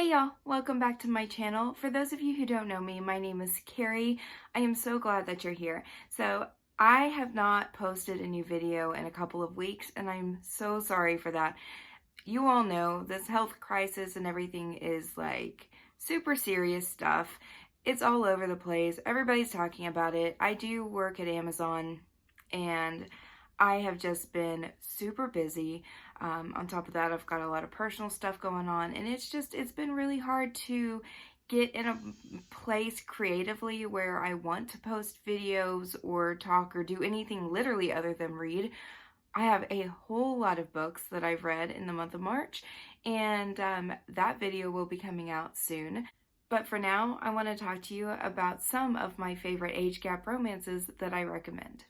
Hey y'all, welcome back to my channel. For those of you who don't know me, my name is Carrie. I am so glad that you're here. So I have not posted a new video in a couple of weeks and I'm so sorry for that. You all know this health crisis and everything is like super serious stuff. It's all over the place. Everybody's talking about it. I do work at Amazon and I have just been super busy. On top of that, I've got a lot of personal stuff going on, and it's been really hard to get in a place creatively where I want to post videos or talk or do anything literally other than read. I have a whole lot of books that I've read in the month of March, and that video will be coming out soon. But for now, I want to talk to you about some of my favorite age gap romances that I recommend.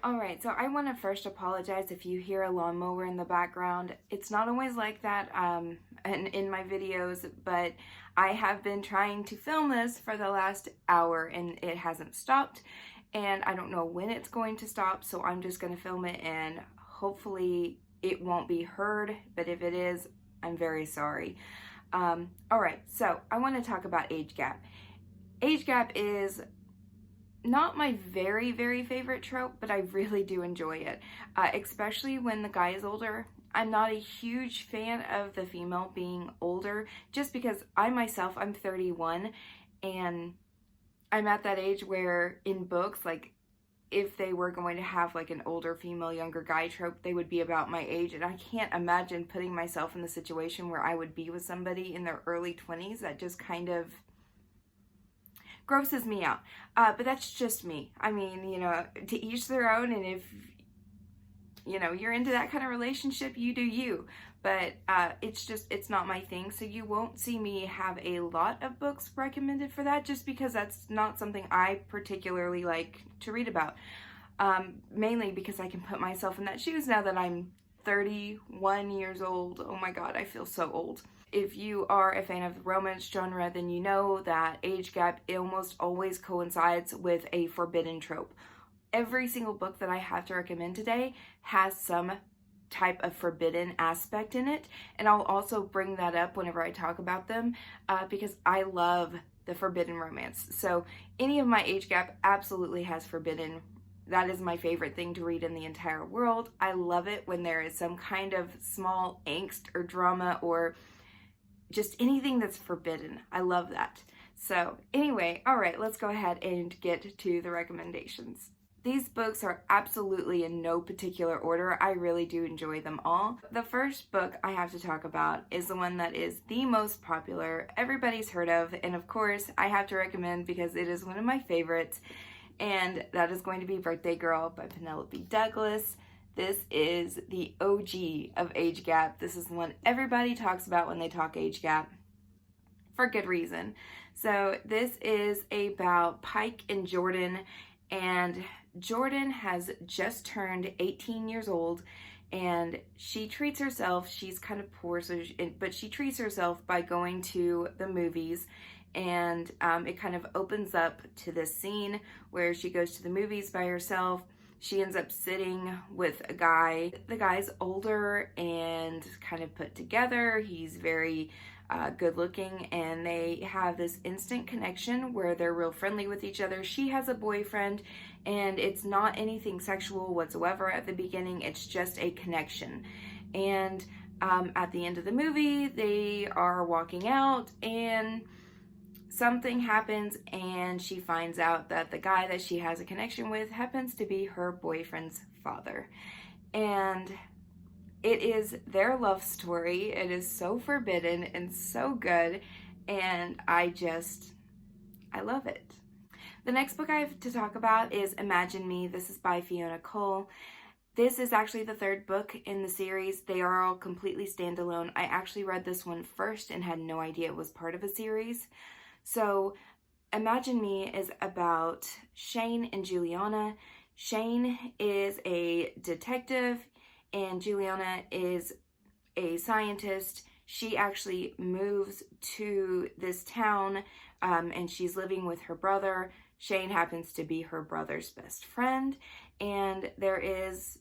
Alright, so I want to first apologize if you hear a lawnmower in the background. It's not always like that in my videos, but I have been trying to film this for the last hour and it hasn't stopped, and I don't know when it's going to stop, so I'm just going to film it and hopefully it won't be heard, but if it is, I'm very sorry. Alright, so I want to talk about age gap. Age gap is not my very favorite trope, but I really do enjoy it, especially when the guy is older. I'm not a huge fan of the female being older, just because I myself, I'm 31, and I'm at that age where in books, like, if they were going to have like an older female, younger guy trope, they would be about my age, and I can't imagine putting myself in the situation where I would be with somebody in their early 20s. That just kind of grosses me out, but that's just me. I mean, you know, to each their own, and if, you know, you're into that kind of relationship, you do you, but it's not my thing, so you won't see me have a lot of books recommended for that, just because that's not something I particularly like to read about, mainly because I can put myself in that shoes now that I'm 31 years old. Oh my god, I feel so old. If you are a fan of the romance genre, then you know that age gap almost always coincides with a forbidden trope. Every single book that I have to recommend today has some type of forbidden aspect in it, and I'll also bring that up whenever I talk about them, because I love the forbidden romance. So any of my age gap absolutely has forbidden. That is my favorite thing to read in the entire world. I love it when there is some kind of small angst or drama or just anything that's forbidden. I love that. So anyway, all right, let's go ahead and get to the recommendations. These books are absolutely in no particular order. I really do enjoy them all. The first book I have to talk about is the one that is the most popular, everybody's heard of, and of course I have to recommend because it is one of my favorites, and that is going to be Birthday Girl by Penelope Douglas. This is the OG of age gap. This is the one everybody talks about when they talk age gap, for good reason. So this is about Pike and Jordan, and Jordan has just turned 18 years old, and she treats herself, she's kind of poor, but she treats herself by going to the movies, and it kind of opens up to this scene where she goes to the movies by herself. She ends up sitting with a guy. The guy's older and kind of put together. He's very good looking, and they have this instant connection where they're real friendly with each other. She has a boyfriend, and it's not anything sexual whatsoever at the beginning. It's just a connection. And at the end of the movie, they are walking out, and something happens, and she finds out that the guy that she has a connection with happens to be her boyfriend's father. And it is their love story. It is so forbidden and so good, and I love it. The next book I have to talk about is Imagine Me. This is by Fiona Cole. This is actually the third book in the series. They are all completely standalone. I actually read this one first and had no idea it was part of a series. So Imagine Me is about Shane and Juliana. Shane is a detective and Juliana is a scientist. She actually moves to this town and she's living with her brother. Shane happens to be her brother's best friend, and there is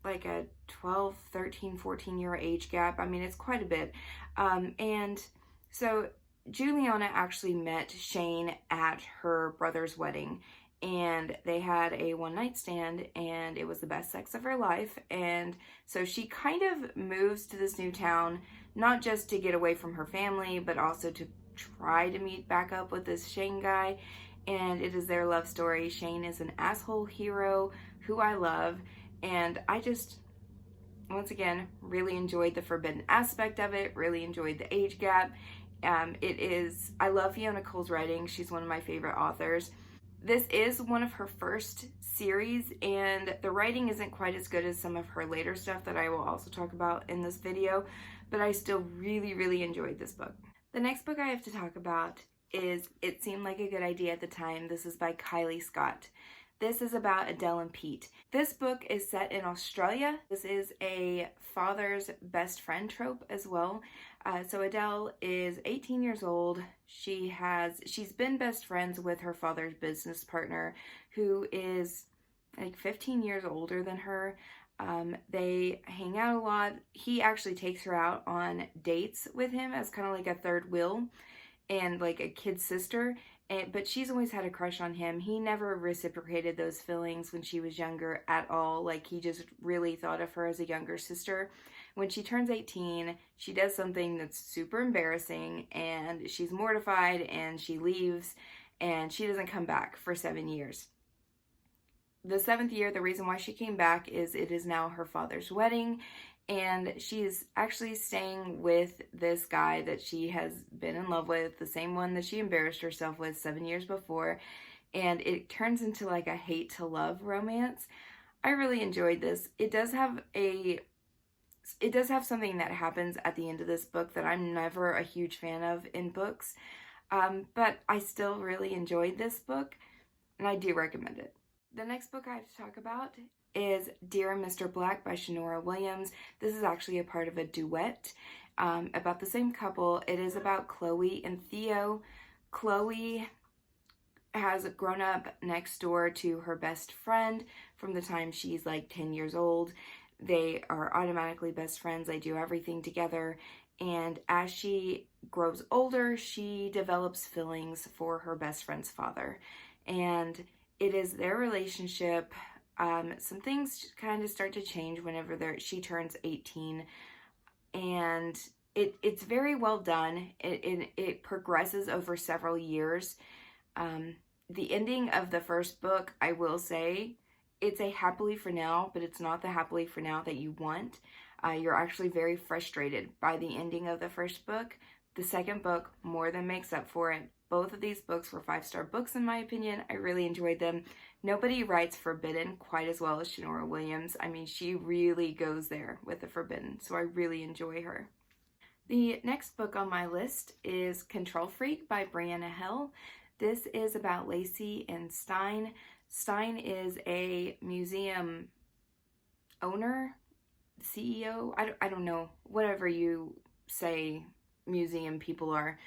like a 12, 13, 14-year age gap. I mean, it's quite a bit. And so Juliana actually met Shane at her brother's wedding, and they had a one-night stand, and it was the best sex of her life. And so she kind of moves to this new town, not just to get away from her family, but also to try to meet back up with this Shane guy. And it is their love story. Shane is an asshole hero who I love, and I just, once again, really enjoyed the forbidden aspect of it, really enjoyed the age gap. I love Fiona Cole's writing. She's one of my favorite authors. This is one of her first series, and the writing isn't quite as good as some of her later stuff that I will also talk about in this video, but I still really, really enjoyed this book. The next book I have to talk about is It Seemed Like a Good Idea at the Time. This is by Kylie Scott. This is about Adelle Pete. This book is set in Australia. This is a father's best friend trope as well. So Adelle is 18 years old. She's been best friends with her father's business partner, who is like 15 years older than her. They hang out a lot. He actually takes her out on dates with him as kind of like a third wheel and like a kid sister. But she's always had a crush on him. He never reciprocated those feelings when she was younger at all. Like, he just really thought of her as a younger sister. When she turns 18, she does something that's super embarrassing, and she's mortified, and she leaves, and she doesn't come back for 7 years. The 7th year, the reason why she came back is it is now her father's wedding, and she's actually staying with this guy that she has been in love with, the same one that she embarrassed herself with 7 years before, and it turns into like a hate to love romance. I really enjoyed this. It does have something that happens at the end of this book that I'm never a huge fan of in books, but I still really enjoyed this book, and I do recommend it. The next book I have to talk about is Dear Mr. Black by Shanora Williams. This is actually a part of a duet about the same couple. It is about Chloe and Theo. Chloe has grown up next door to her best friend from the time she's like 10 years old. They are automatically best friends. They do everything together. And as she grows older, she develops feelings for her best friend's father. And it is their relationship. Some things kind of start to change whenever she turns 18. And it's very well done. It progresses over several years. The ending of the first book, I will say, it's a happily for now, but it's not the happily for now that you want. You're actually very frustrated by the ending of the first book. The second book more than makes up for it. Both of these books were 5-star books in my opinion. I really enjoyed them. Nobody writes forbidden quite as well as Shanora Williams. I mean, she really goes there with the forbidden, so I really enjoy her. The next book on my list is Control Freak by Brianna Hill. This is about Lacey and Stein. Stein is a museum owner, CEO, I don't know, whatever you say museum people are.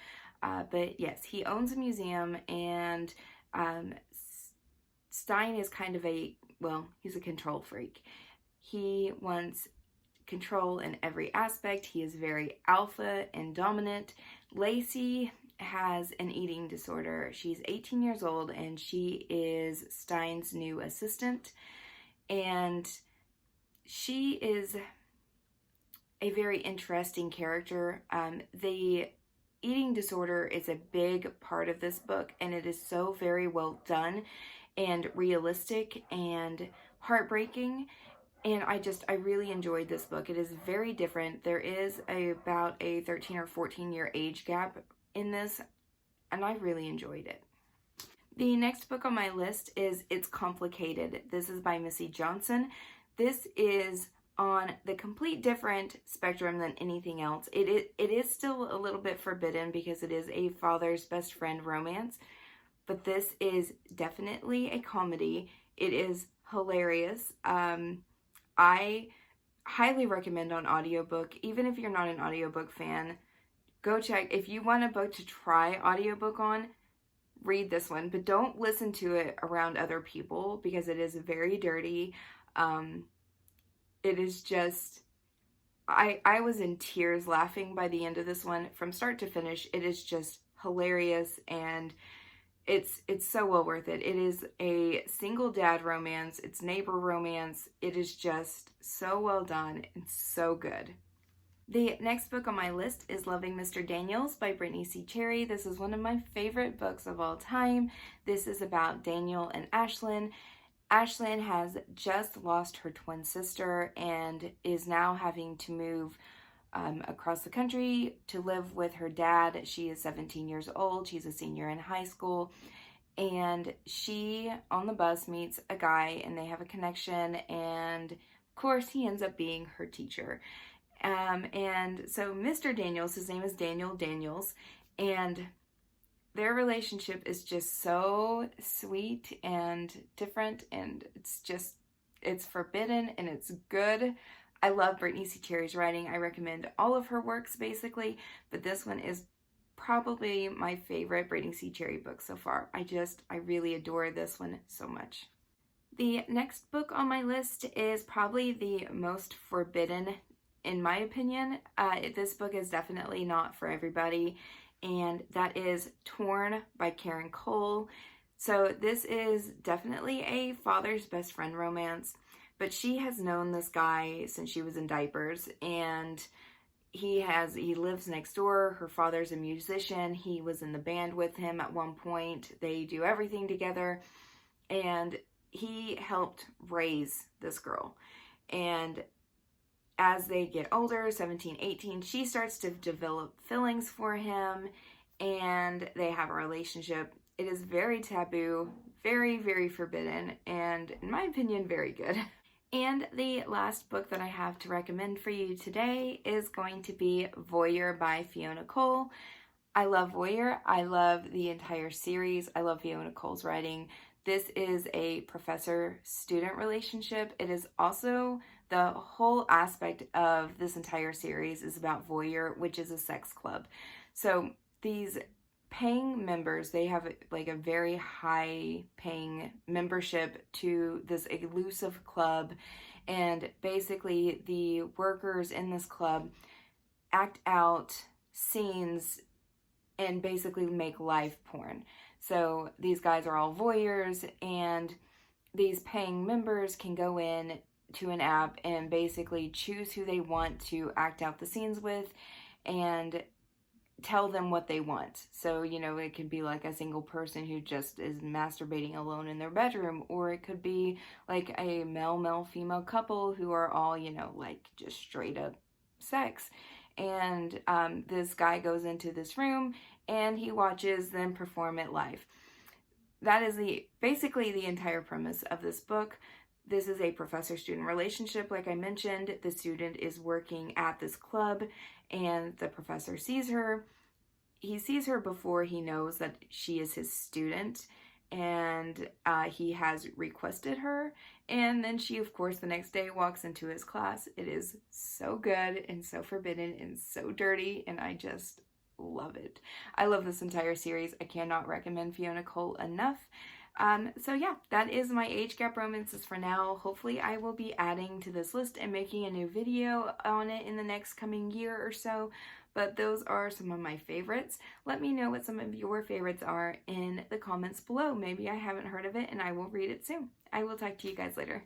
But yes, he owns a museum, and Stein is kind of he's a control freak. He wants control in every aspect. He is very alpha and dominant. Lacey has an eating disorder. She's 18 years old, and she is Stein's new assistant. And she is a very interesting character. The eating disorder is a big part of this book, and it is so very well done and realistic and heartbreaking. And I really enjoyed this book. It is very different. There is about a 13 or 14 year age gap in this, and I really enjoyed it. The next book on my list is It's Complicated. This is by Missy Johnson. This is on the complete different spectrum than anything else. It is still a little bit forbidden because it is a father's best friend romance, but this is definitely a comedy. It is hilarious. I highly recommend on audiobook. Even if you're not an audiobook fan, go check. If you want a book to try audiobook on, read this one, but don't listen to it around other people because it is very dirty. it is just, I was in tears laughing by the end of this one from start to finish. It is just hilarious, and it's so well worth it. It is a single dad romance, it's neighbor romance. It is just so well done and so good. The next book on my list is Loving Mr. Daniels by Brittany C. Cherry. This is one of my favorite books of all time. This is about Daniel and Ashlyn. Ashlyn has just lost her twin sister and is now having to move across the country to live with her dad. She is 17 years old. She's a senior in high school. And she, on the bus, meets a guy and they have a connection. And of course, he ends up being her teacher. And so Mr. Daniels, his name is Daniel Daniels, and their relationship is just so sweet and different, and it's forbidden and it's good. I love Brittany C. Cherry's writing. I recommend all of her works basically, but this one is probably my favorite Brittany C. Cherry book so far. I really adore this one so much. The next book on my list is probably the most forbidden in my opinion. This book is definitely not for everybody, and that is Torn by Karen Cole. So this is definitely a father's best friend romance, but she has known this guy since she was in diapers, and he lives next door. Her father's a musician. He was in the band with him at one point. They do everything together, and he helped raise this girl. And as they get older, 17, 18, she starts to develop feelings for him, and they have a relationship. It is very taboo, very, very forbidden, and in my opinion, very good. And the last book that I have to recommend for you today is going to be Voyeur by Fiona Cole. I love Voyeur. I love the entire series. I love Fiona Cole's writing. This is a professor-student relationship. It is also the whole aspect of this entire series is about Voyeur, which is a sex club. So these paying members, they have like a very high paying membership to this elusive club, and basically the workers in this club act out scenes and basically make live porn. So these guys are all voyeurs, and these paying members can go in to an app and basically choose who they want to act out the scenes with and tell them what they want. So, it could be like a single person who just is masturbating alone in their bedroom, or it could be like a male, female couple who are all, like just straight up sex. And this guy goes into this room and he watches them perform it live. That is basically the entire premise of this book. This is a professor-student relationship. Like I mentioned, the student is working at this club and the professor sees her. He sees her before he knows that she is his student, and he has requested her. And then she, of course, the next day walks into his class. It is so good and so forbidden and so dirty, and I just love it. I love this entire series. I cannot recommend Fiona Cole enough. So yeah, that is my age gap romances for now. Hopefully I will be adding to this list and making a new video on it in the next coming year or so. But those are some of my favorites. Let me know what some of your favorites are in the comments below. Maybe I haven't heard of it and I will read it soon. I will talk to you guys later.